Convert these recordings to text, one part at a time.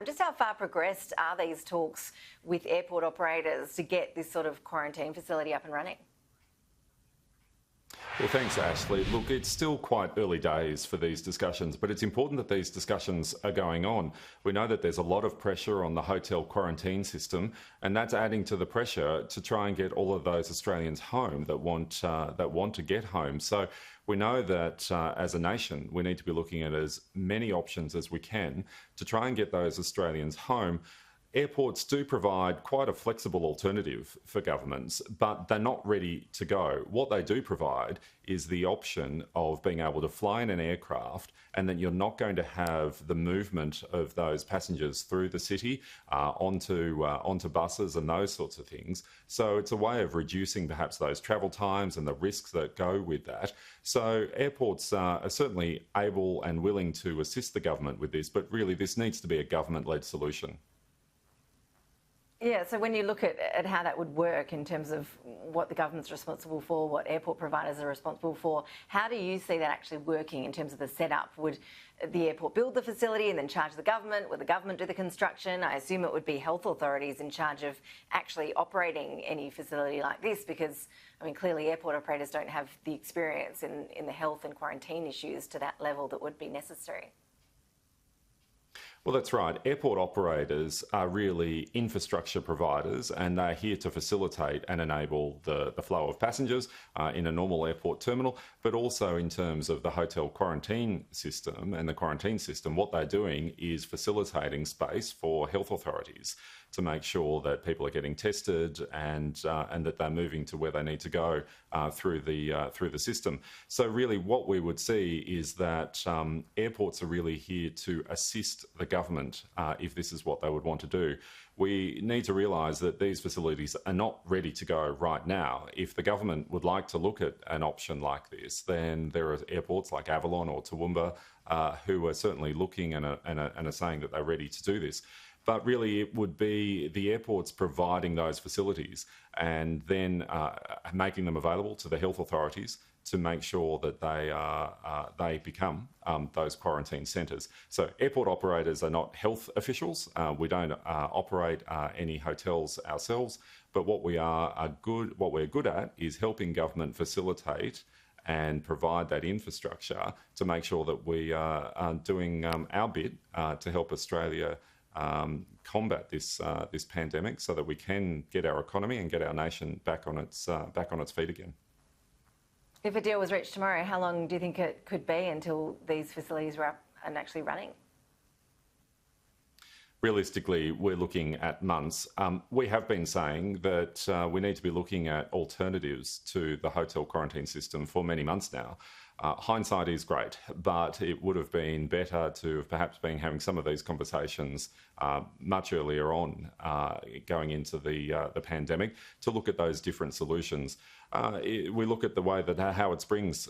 Just how far progressed are these talks with airport operators to get this sort of quarantine facility up and running? Well, thanks, Ashley. Look, it's still quite early days for these discussions, but it's important that these discussions are going on. We know that there's a lot of pressure on the hotel quarantine system, and that's adding to the pressure to try and get all of those Australians home that want to get home. So we know that as a nation, we need to be looking at as many options as we can to try and get those Australians home. Airports do provide quite a flexible alternative for governments, but they're not ready to go. What they do provide is the option of being able to fly in an aircraft, and then you're not going to have the movement of those passengers through the city onto buses and those sorts of things. So it's a way of reducing perhaps those travel times and the risks that go with that. So airports are certainly able and willing to assist the government with this, but really this needs to be a government-led solution. Yeah, so when you look at how that would work in terms of what the government's responsible for, what airport providers are responsible for, how do you see that actually working in terms of the setup? Would the airport build the facility and then charge the government? Would the government do the construction? I assume it would be health authorities in charge of actually operating any facility like this because, I mean, clearly airport operators don't have the experience in the health and quarantine issues to that level that would be necessary. Well, that's right. Airport operators are really infrastructure providers, and they're here to facilitate and enable the flow of passengers in a normal airport terminal, but also in terms of the hotel quarantine system and the quarantine system. What they're doing is facilitating space for health authorities to make sure that people are getting tested and that they're moving to where they need to go through the system. So really what we would see is that airports are really here to assist the government if this is what they would want to do. We need to realise that these facilities are not ready to go right now. If the government would like to look at an option like this, then there are airports like Avalon or Toowoomba who are certainly looking and are saying that they're ready to do this. But really it would be the airports providing those facilities and then making them available to the health authorities to make sure that they become those quarantine centres. So airport operators are not health officials. We don't operate any hotels ourselves, but what we're good at is helping government facilitate and provide that infrastructure to make sure that we are doing our bit to help Australia combat this pandemic, so that we can get our economy and get our nation back on its feet again. If a deal was reached tomorrow, how long do you think it could be until these facilities were up and actually running? Realistically, we're looking at months. We have been saying that we need to be looking at alternatives to the hotel quarantine system for many months now. Hindsight is great, but it would have been better to have perhaps been having some of these conversations much earlier on going into the pandemic to look at those different solutions. We look at the way that Howard Springs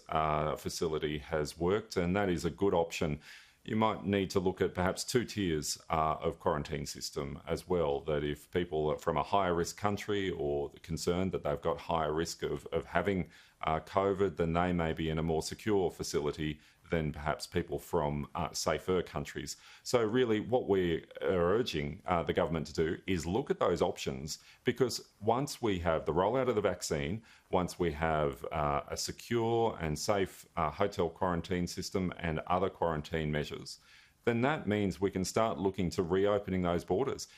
facility has worked, and that is a good option. You might need to look at perhaps 2 tiers of quarantine system as well, that if people are from a higher risk country or concerned that they've got higher risk of having COVID, then they may be in a more secure facility than perhaps people from safer countries. So really what we are urging the government to do is look at those options, because once we have the rollout of the vaccine, once we have a secure and safe hotel quarantine system and other quarantine measures, then that means we can start looking to reopening those borders.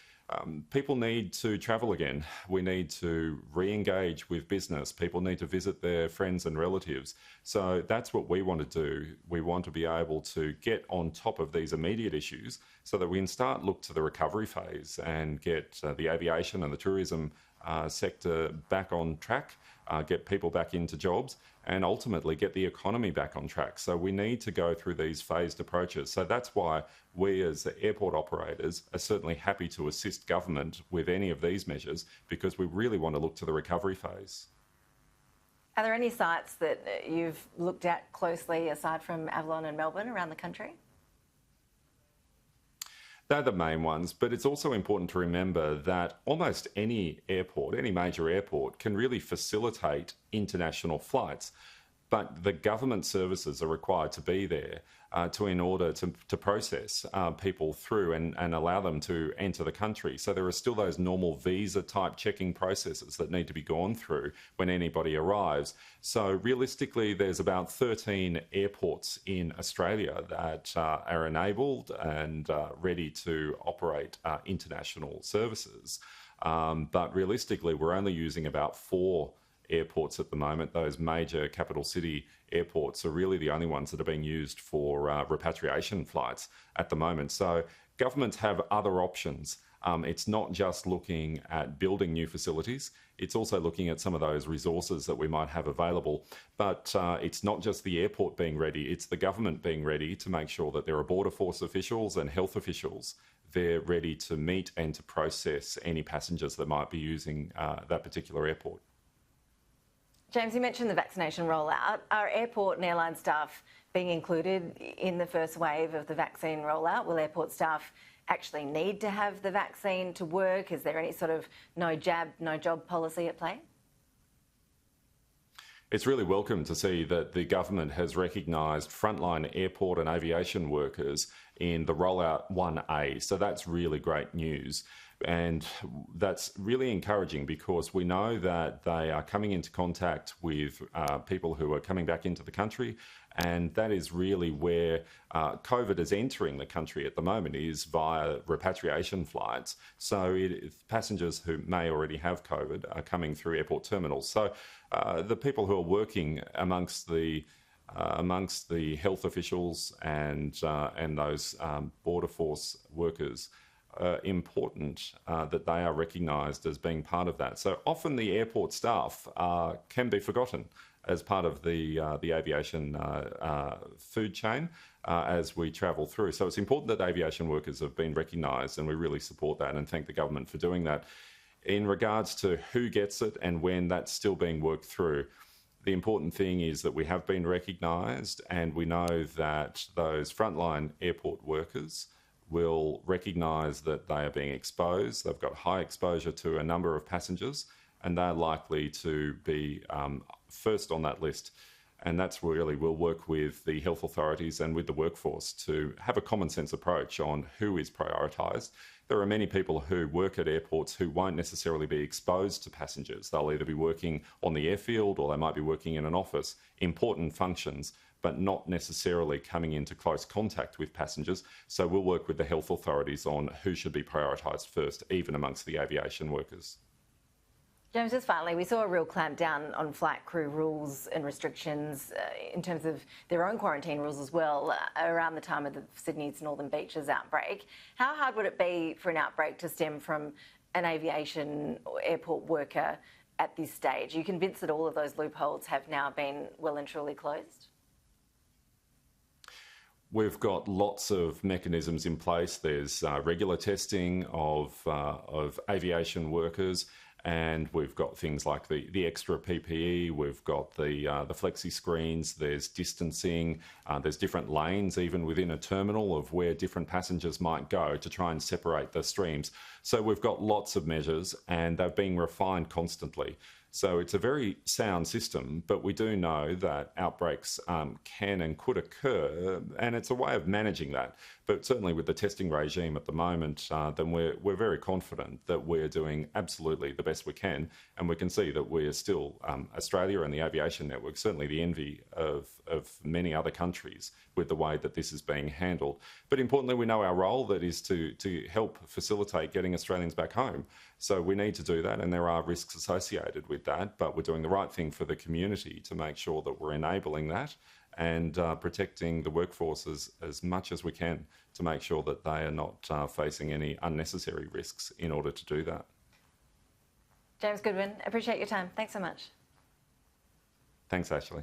People need to travel again. We need to re-engage with business. People need to visit their friends and relatives. So that's what we want to do. We want to be able to get on top of these immediate issues so that we can start look to the recovery phase and get the aviation and the tourism sector back on track, get people back into jobs, and ultimately get the economy back on track. So we need to go through these phased approaches. So that's why we as airport operators are certainly happy to assist government with any of these measures, because we really want to look to the recovery phase. Are there any sites that you've looked at closely aside from Avalon and Melbourne around the country? They're the main ones, but it's also important to remember that almost any airport, any major airport, can really facilitate international flights. but the government services are required to be there in order to process people through and allow them to enter the country. So there are still those normal visa type checking processes that need to be gone through when anybody arrives. So realistically, there's about 13 airports in Australia that are enabled and ready to operate international services. But realistically, we're only using about 4 airports at the moment. Those major capital city airports are really the only ones that are being used for repatriation flights at the moment. So governments have other options. It's not just looking at building new facilities, it's also looking at some of those resources that we might have available. But it's not just the airport being ready, it's the government being ready to make sure that there are Border Force officials and health officials. They're ready to meet and to process any passengers that might be using that particular airport. James, you mentioned the vaccination rollout. Are airport and airline staff being included in the first wave of the vaccine rollout? Will airport staff actually need to have the vaccine to work? Is there any sort of no jab, no job policy at play? It's really welcome to see that the government has recognised frontline airport and aviation workers in the rollout 1A. So that's really great news. And that's really encouraging because we know that they are coming into contact with people who are coming back into the country, and that is really where COVID is entering the country at the moment, is via repatriation flights. So passengers who may already have COVID are coming through airport terminals. So the people who are working amongst the health officials and those Border Force workers, important that they are recognised as being part of that. So often the airport staff can be forgotten as part of the aviation food chain as we travel through. So it's important that aviation workers have been recognised, and we really support that and thank the government for doing that. In regards to who gets it and when, that's still being worked through. The important thing is that we have been recognised, and we know that those frontline airport workers will recognise that they are being exposed. They've got high exposure to a number of passengers, and they're likely to be first on that list. And that's really, we'll work with the health authorities and with the workforce to have a common sense approach on who is prioritised. There are many people who work at airports who won't necessarily be exposed to passengers. They'll either be working on the airfield or they might be working in an office, important functions, but not necessarily coming into close contact with passengers. So we'll work with the health authorities on who should be prioritised first, even amongst the aviation workers. James, just finally, we saw a real clampdown on flight crew rules and restrictions in terms of their own quarantine rules as well around the time of the Sydney's Northern Beaches outbreak. How hard would it be for an outbreak to stem from an aviation or airport worker at this stage? Are you convinced that all of those loopholes have now been well and truly closed? We've got lots of mechanisms in place. There's regular testing of aviation workers, and we've got things like the extra PPE. We've got the flexi screens. There's distancing. There's different lanes even within a terminal of where different passengers might go to try and separate the streams. So we've got lots of measures, and they're being refined constantly. So it's a very sound system, but we do know that outbreaks can and could occur, and it's a way of managing that. But certainly with the testing regime at the moment, then we're very confident that we're doing absolutely the best we can, and we can see that we're still, Australia and the aviation network, certainly the envy of many other countries with the way that this is being handled. But importantly, we know our role, that is to help facilitate getting Australians back home. So we need to do that, and there are risks associated with that, but we're doing the right thing for the community to make sure that we're enabling that and protecting the workforce as much as we can to make sure that they are not facing any unnecessary risks in order to do that. James Goodwin, appreciate your time. Thanks so much. Thanks, Ashley.